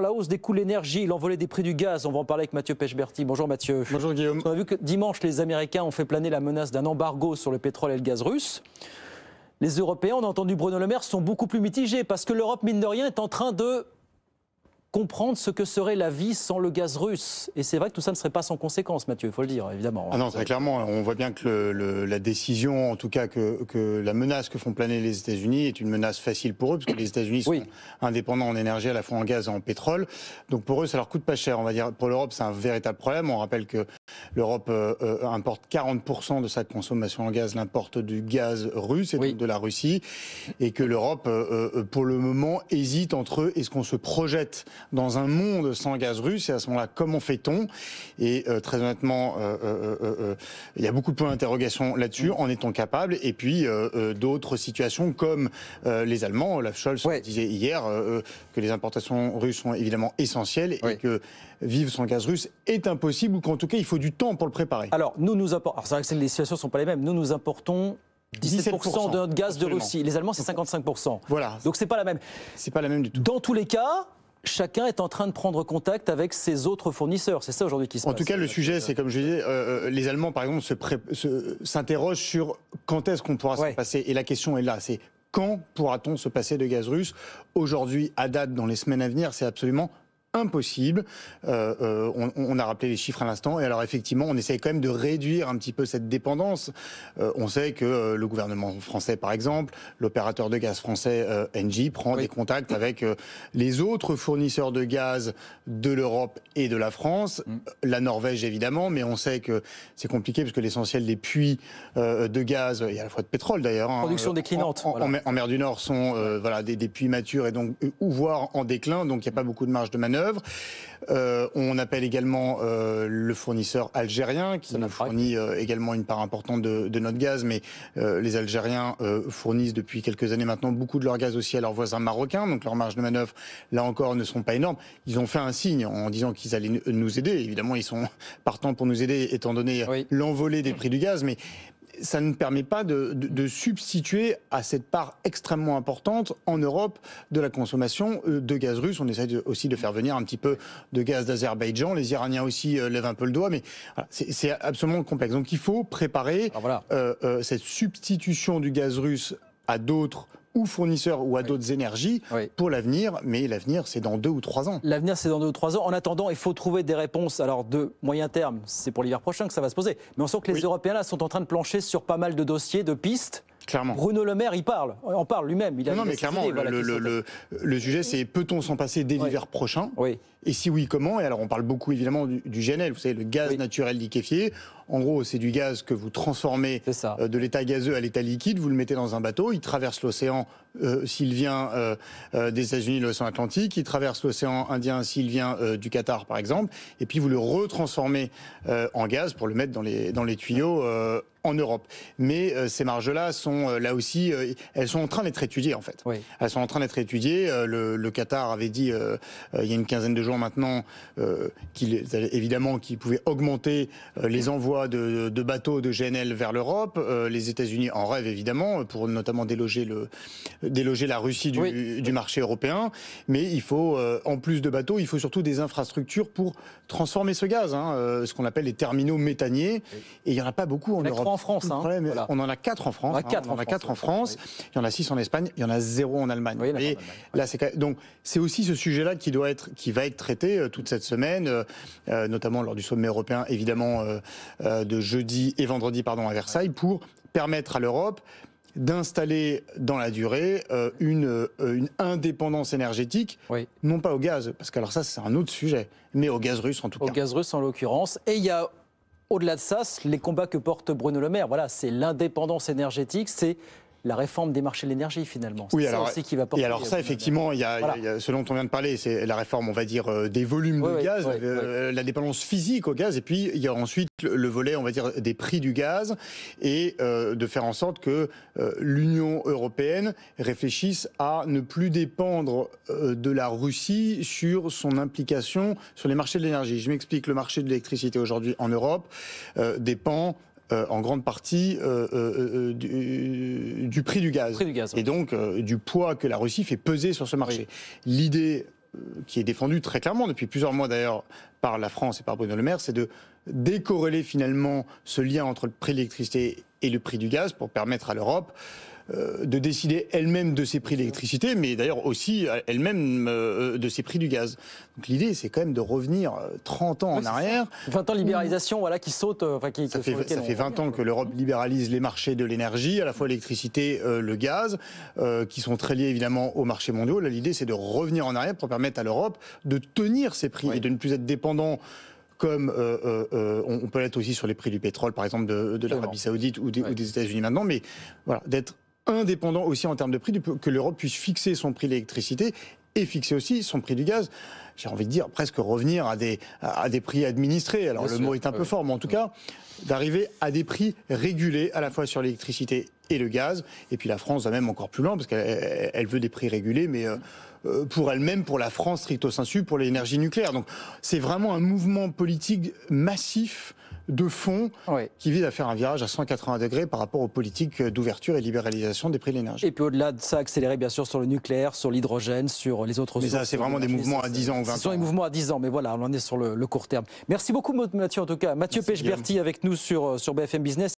La hausse des coûts de l'énergie, l'envolée des prix du gaz, on va en parler avec Mathieu Pechberti. Bonjour Mathieu. Bonjour Guillaume. On a vu que dimanche, les Américains ont fait planer la menace d'un embargo sur le pétrole et le gaz russe. Les Européens, on a entendu Bruno Le Maire, sont beaucoup plus mitigés parce que l'Europe, mine de rien, est en train de comprendre ce que serait la vie sans le gaz russe. Et c'est vrai que tout ça ne serait pas sans conséquences, Mathieu, il faut le dire, évidemment. Ah non, très clairement, on voit bien que la décision, en tout cas que la menace que font planer les États-Unis est une menace facile pour eux, parce que les États-Unis sont indépendants en énergie, à la fois en gaz et en pétrole. Donc pour eux, ça leur coûte pas cher, on va dire. Pour l'Europe, c'est un véritable problème. On rappelle que l'Europe importe 40% de sa consommation en gaz, l'importe du gaz russe et donc de la Russie, et que l'Europe, pour le moment, hésite entre est-ce qu'on se projette dans un monde sans gaz russe, et à ce moment-là, comment fait-on? Et très honnêtement, il y a beaucoup de points d'interrogation là-dessus, en étant capable. Et puis d'autres situations comme les Allemands, Olaf Scholz disait hier que les importations russes sont évidemment essentielles et que vivre sans gaz russe est impossible, ou qu'en tout cas il faut du temps pour le préparer. Alors nous importons. Alors c'est vrai que les situations ne sont pas les mêmes. Nous importons 17% de notre gaz de Russie. Les Allemands, c'est 55%. Voilà. Donc c'est pas la même. C'est pas la même du tout. Dans tous les cas, chacun est en train de prendre contact avec ses autres fournisseurs. C'est ça aujourd'hui qui se passe. En tout cas, le sujet, c'est comme je disais, les Allemands, par exemple, s'interrogent sur quand est-ce qu'on pourra s'en passer. Et la question est là, c'est quand pourra-t-on se passer de gaz russe? Aujourd'hui, à date, dans les semaines à venir, c'est absolument impossible. On a rappelé les chiffres à l'instant. Et alors effectivement, on essaye quand même de réduire un petit peu cette dépendance. On sait que le gouvernement français, par exemple, l'opérateur de gaz français Engie prend des contacts avec les autres fournisseurs de gaz de l'Europe et de la France. La Norvège, évidemment, mais on sait que c'est compliqué parce que l'essentiel des puits de gaz, et à la fois de pétrole d'ailleurs, production déclinante en mer du Nord sont des puits matures et donc ou voire en déclin, donc il n'y a pas beaucoup de marge de manœuvre. On appelle également le fournisseur algérien qui nous fournit également une part importante de notre gaz, mais les Algériens fournissent depuis quelques années maintenant beaucoup de leur gaz aussi à leurs voisins marocains, donc leurs marges de manœuvre là encore ne sont pas énormes. Ils ont fait un signe en disant qu'ils allaient nous aider. Évidemment, ils sont partants pour nous aider étant donné l'envolée des prix du gaz, mais ça ne permet pas de substituer à cette part extrêmement importante en Europe de la consommation de gaz russe. On essaie aussi de faire venir un petit peu de gaz d'Azerbaïdjan. Les Iraniens aussi lèvent un peu le doigt, mais voilà, c'est absolument complexe. Donc il faut préparer cette substitution du gaz russe à d'autres ou fournisseurs ou à d'autres énergies pour l'avenir, mais l'avenir c'est dans 2 ou 3 ans. L'avenir c'est dans 2 ou 3 ans. En attendant, il faut trouver des réponses. Alors de moyen terme, c'est pour l'hiver prochain que ça va se poser. Mais on sent que les Européens là sont en train de plancher sur pas mal de dossiers, de pistes. Clairement. Bruno Le Maire, il en parle lui-même. Non, mais clairement, le sujet, c'est peut-on s'en passer dès l'hiver prochain? Et si oui, comment? Et alors, on parle beaucoup évidemment du GNL, vous savez, le gaz naturel liquéfié. En gros, c'est du gaz que vous transformez de l'état gazeux à l'état liquide, vous le mettez dans un bateau, il traverse l'océan s'il vient des États-Unis, l'océan Atlantique, il traverse l'océan Indien s'il vient du Qatar, par exemple, et puis vous le retransformez en gaz pour le mettre dans les tuyaux en Europe. Mais ces marges-là sont là aussi, elles sont en train d'être étudiées en fait. Elles sont en train d'être étudiées. Le Qatar avait dit il y a une quinzaine de jours maintenant qu'il pouvait augmenter les envois de bateaux de GNL vers l'Europe. Les États-Unis en rêvent évidemment pour notamment déloger la Russie du marché européen. Mais il faut, en plus de bateaux, il faut surtout des infrastructures pour transformer ce gaz, ce qu'on appelle les terminaux méthaniers. Et il n'y en a pas beaucoup en Europe. En France, on en a 4 en France. On en a 4 en France. Il y en a 6 en Espagne. Il y en a 0 en Allemagne. Et là, donc c'est aussi ce sujet-là qui va être traité toute cette semaine, notamment lors du sommet européen, évidemment, de jeudi et vendredi, à Versailles, pour permettre à l'Europe d'installer dans la durée une indépendance énergétique, non pas au gaz, parce que alors ça c'est un autre sujet, mais au gaz russe en tout cas. Au gaz russe en l'occurrence. Et il y a au-delà de ça, les combats que porte Bruno Le Maire, c'est l'indépendance énergétique, c'est la réforme des marchés de l'énergie finalement. Oui, alors, ça aussi qui va porter. Et alors ça, effectivement, il y a ce dont on vient de parler, c'est la réforme, on va dire, des volumes de gaz, la dépendance physique au gaz, et puis il y a ensuite le volet, on va dire, des prix du gaz, et de faire en sorte que l'Union européenne réfléchisse à ne plus dépendre de la Russie sur son implication sur les marchés de l'énergie. Je m'explique, le marché de l'électricité aujourd'hui en Europe dépend en grande partie du prix du gaz. Et donc du poids que la Russie fait peser sur ce marché. L'idée qui est défendue très clairement depuis plusieurs mois d'ailleurs par la France et par Bruno Le Maire, c'est de décorréler finalement ce lien entre le prix de l'électricité et le prix du gaz pour permettre à l'Europe de décider elle-même de ses prix d'électricité, mais d'ailleurs aussi elle-même de ses prix du gaz. Donc l'idée, c'est quand même de revenir 30 ans en arrière. 20 ans de libéralisation, voilà, qui saute. Ça fait 20 ans que l'Europe libéralise les marchés de l'énergie, à la fois l'électricité, le gaz, qui sont très liés évidemment aux marchés mondiaux. Là, l'idée, c'est de revenir en arrière pour permettre à l'Europe de tenir ses prix et de ne plus être dépendant comme on peut l'être aussi sur les prix du pétrole, par exemple de l'Arabie Saoudite ou des États-Unis maintenant, mais voilà, d'être indépendant aussi en termes de prix, que l'Europe puisse fixer son prix de l'électricité et fixer aussi son prix du gaz. J'ai envie de dire presque revenir à des prix administrés. Alors le mot est un peu fort, mais en tout cas, d'arriver à des prix régulés à la fois sur l'électricité et le gaz. Et puis la France va même encore plus loin parce qu'elle veut des prix régulés, mais pour elle-même, pour la France stricto sensu, pour l'énergie nucléaire. Donc c'est vraiment un mouvement politique massif de fond qui vise à faire un virage à 180 degrés par rapport aux politiques d'ouverture et libéralisation des prix de l'énergie. Et puis au-delà de ça, accélérer bien sûr sur le nucléaire, sur l'hydrogène, sur les autres sources. Mais ça, c'est vraiment des mouvements à 10 ans ou 20 ans. Ce sont des mouvements à 10 ans, mais voilà, on en est sur le court terme. Merci beaucoup Mathieu en tout cas. Mathieu Pechberti avec nous sur BFM Business.